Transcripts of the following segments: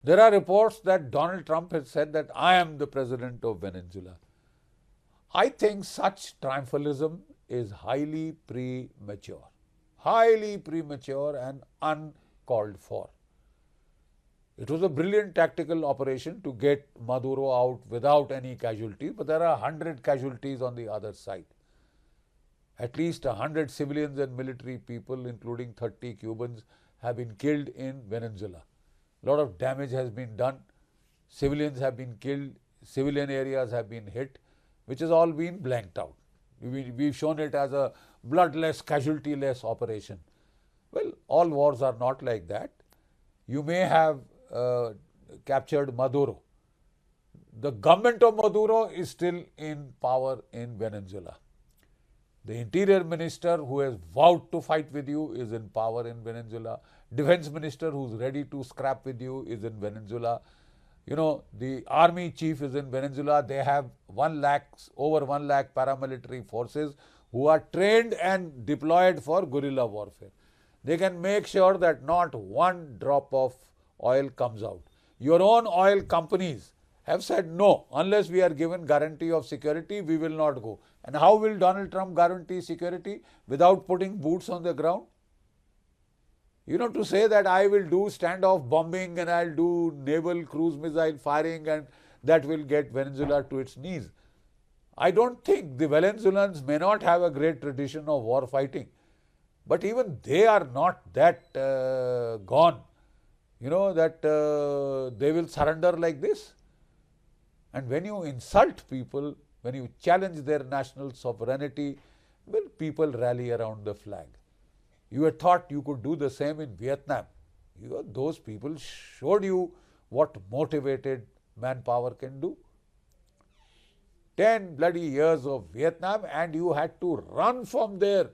There are reports that Donald Trump has said that I am the president of Venezuela. I think such triumphalism is highly premature and uncalled for. It was a brilliant tactical operation to get Maduro out without any casualties, but there are 100 casualties on the other side. At least 100 civilians and military people, including 30 Cubans, have been killed in Venezuela. A lot of damage has been done. Civilians have been killed. Civilian areas have been hit, which has all been blanked out. We've shown it as a bloodless, casualty-less operation. Well, all wars are not like that. You may have captured Maduro. The government of Maduro is still in power in Venezuela. The interior minister who has vowed to fight with you is in power in Venezuela. Defense minister who's ready to scrap with you is in Venezuela. You know, the army chief is in Venezuela. They have over 1 lakh paramilitary forces who are trained and deployed for guerrilla warfare. They can make sure that not one drop of oil comes out. Your own oil companies have said no, unless we are given guarantee of security, we will not go. And how will Donald Trump guarantee security without putting boots on the ground? You know, to say that I will do standoff bombing and I'll do naval cruise missile firing and that will get Venezuela to its knees. I don't think the Venezuelans may not have a great tradition of war fighting, but even they are not that gone, you know, that they will surrender like this. And when you insult people, when you challenge their national sovereignty, well, people rally around the flag. You had thought you could do the same in Vietnam. Those people showed you what motivated manpower can do. 10 bloody years of Vietnam and you had to run from there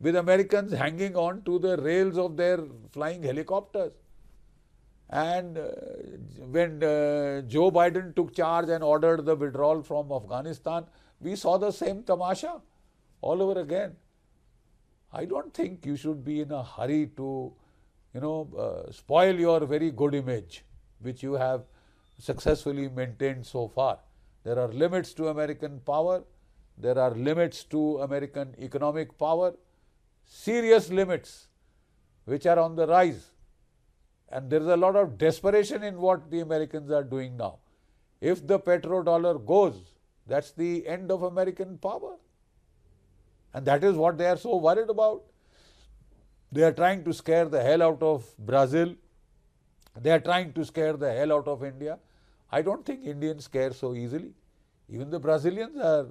with Americans hanging on to the rails of their flying helicopters. And when Joe Biden took charge and ordered the withdrawal from Afghanistan, we saw the same tamasha all over again. I don't think you should be in a hurry to, spoil your very good image, which you have successfully maintained so far. There are limits to American power. There are limits to American economic power, serious limits, which are on the rise. And there is a lot of desperation in what the Americans are doing now. If the petrodollar goes, that's the end of American power. And that is what they are so worried about. They are trying to scare the hell out of Brazil. They are trying to scare the hell out of India. I don't think Indians scare so easily. Even the Brazilians are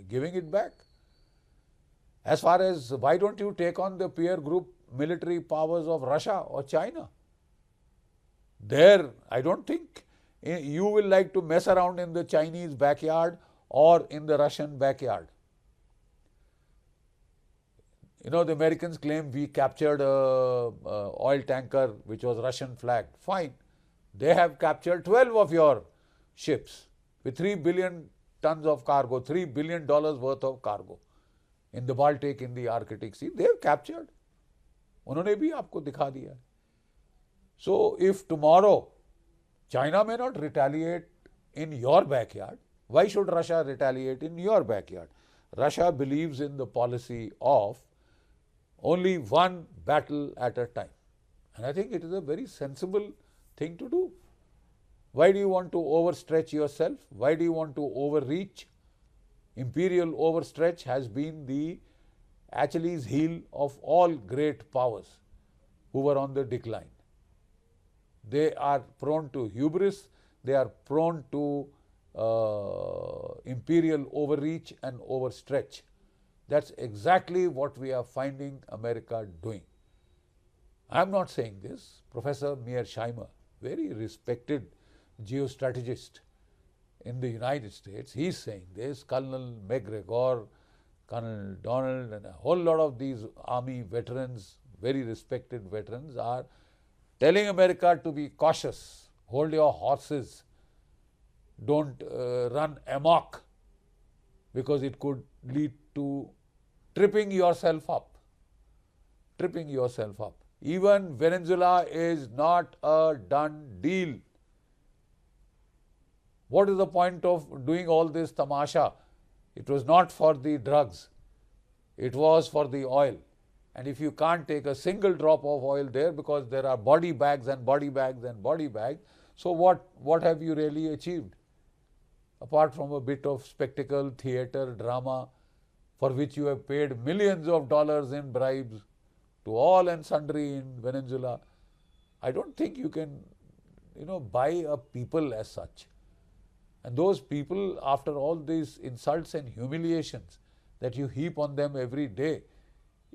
giving it back. As far as why don't you take on the peer group military powers of Russia or China? There, I don't think you will like to mess around in the Chinese backyard or in the Russian backyard. You know, the Americans claim we captured a oil tanker which was Russian flagged. Fine. They have captured 12 of your ships with 3 billion tons of cargo, $3 billion worth of cargo in the Baltic, in the Arctic Sea. They have captured. उन्होंने भी आपको दिखा दिया. So if tomorrow China may not retaliate in your backyard, why should Russia retaliate in your backyard? Russia believes in the policy of only one battle at a time. And I think it is a very sensible thing to do. Why do you want to overstretch yourself? Why do you want to overreach? Imperial overstretch has been the Achilles heel of all great powers who were on the decline. They are prone to hubris, they are prone to imperial overreach and overstretch. That's exactly what we are finding America doing. I am not saying this. Professor Mearsheimer, very respected geostrategist in the United States, he is saying this. Colonel MacGregor, Colonel Donald, and a whole lot of these army veterans, very respected veterans, are telling America to be cautious, hold your horses, don't run amok, because it could lead to tripping yourself up. Even Venezuela is not a done deal. What is the point of doing all this tamasha? It was not for the drugs. It was for the oil. And if you can't take a single drop of oil there because there are body bags and body bags and body bags, so what have you really achieved? Apart from a bit of spectacle, theatre, drama, for which you have paid millions of dollars in bribes to all and sundry in Venezuela, I don't think you can, buy a people as such. And those people, after all these insults and humiliations that you heap on them every day,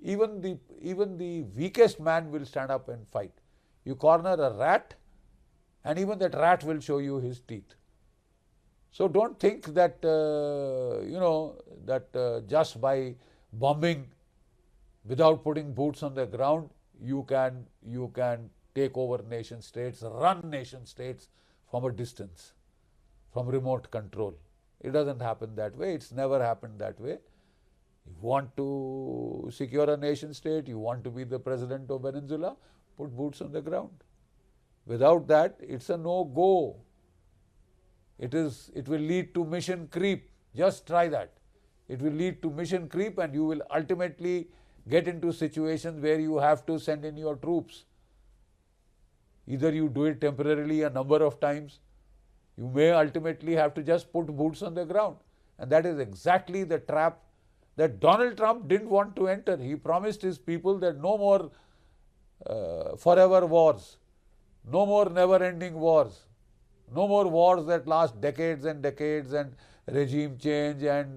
even the weakest man will stand up and fight. You corner a rat, and even that rat will show you his teeth. So don't think that just by bombing without putting boots on the ground, you can take over nation states, run nation states from a distance, from remote control. It doesn't happen that way. It's never happened that way. You want to secure a nation state, you want to be the president of Venezuela, put boots on the ground. Without that, it's a no-go. It will lead to mission creep. Just try that. It will lead to mission creep, and you will ultimately get into situations where you have to send in your troops. Either you do it temporarily a number of times, you may ultimately have to just put boots on the ground. And that is exactly the trap that Donald Trump didn't want to enter. He promised his people that no more forever wars, no more never-ending wars, no more wars that last decades and decades, and regime change and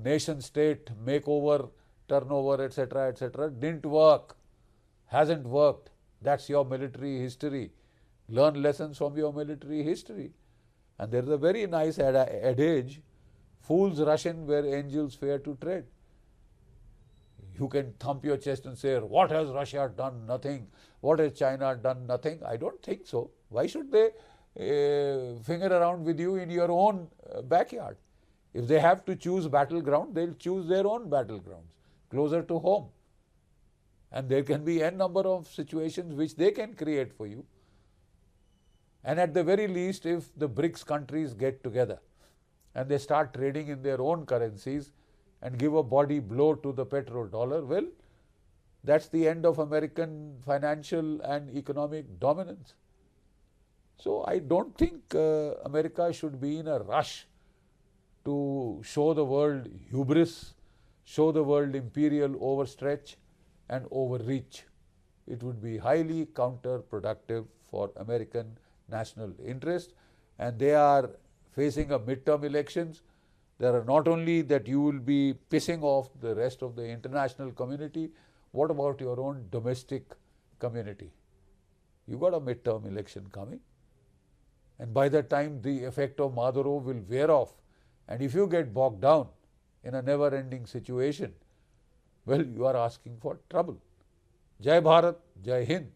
nation state makeover, turnover, etc., etc. Didn't work, hasn't worked. That's your military history. Learn lessons from your military history. And there is a very nice adage, fools rush in where angels fear to tread. You can thump your chest and say, what has Russia done? Nothing. What has China done? Nothing. I don't think so. Why should they finger around with you in your own backyard? If they have to choose battleground, they'll choose their own battlegrounds, closer to home. And there can be n number of situations which they can create for you. And at the very least, if the BRICS countries get together and they start trading in their own currencies and give a body blow to the petrodollar, well, that's the end of American financial and economic dominance. So I don't think America should be in a rush to show the world hubris, show the world imperial overstretch and overreach. It would be highly counterproductive for American national interest, and they are facing a midterm elections. There are not only that you will be pissing off the rest of the international community, what about your own domestic community? You got a midterm election coming, and by that time the effect of Maduro will wear off, and if you get bogged down in a never-ending situation, well, you are asking for trouble. Jai Bharat, Jai Hind.